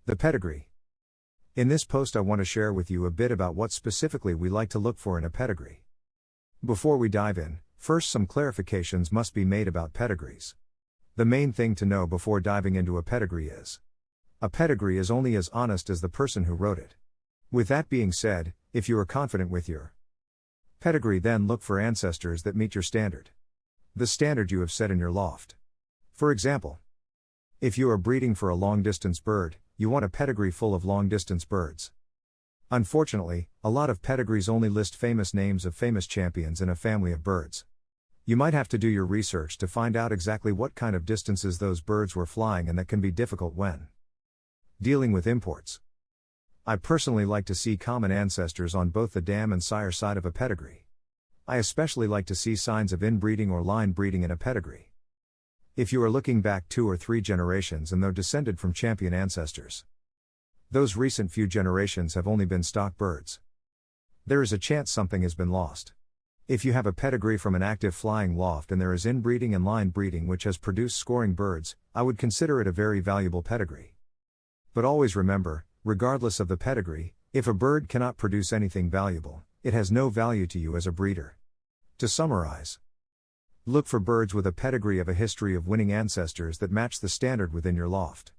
The pedigree. In this post I want to share with you a bit about what specifically we like to look for in a pedigree. Before we dive in, first some clarifications must be made about pedigrees. The main thing to know before diving into a pedigree is: a pedigree is only as honest as the person who wrote it. With that being said, if you are confident with your pedigree, then look for ancestors that meet your standard. The standard you have set in your loft. For example, if you are breeding for a long-distance bird, you want a pedigree full of long-distance birds. Unfortunately, a lot of pedigrees only list famous names of famous champions in a family of birds. You might have to do your research to find out exactly what kind of distances those birds were flying, and that can be difficult when dealing with imports. I personally like to see common ancestors on both the dam and sire side of a pedigree. I especially like to see signs of inbreeding or line breeding in a pedigree. If you are looking back 2 or 3 generations and though descended from champion ancestors, those recent few generations have only been stock birds, there is a chance something has been lost. If you have a pedigree from an active flying loft and there is inbreeding and line breeding which has produced scoring birds, I would consider it a very valuable pedigree. But always remember, regardless of the pedigree, if a bird cannot produce anything valuable, it has no value to you as a breeder. To summarize, look for birds with a pedigree of a history of winning ancestors that match the standard within your loft.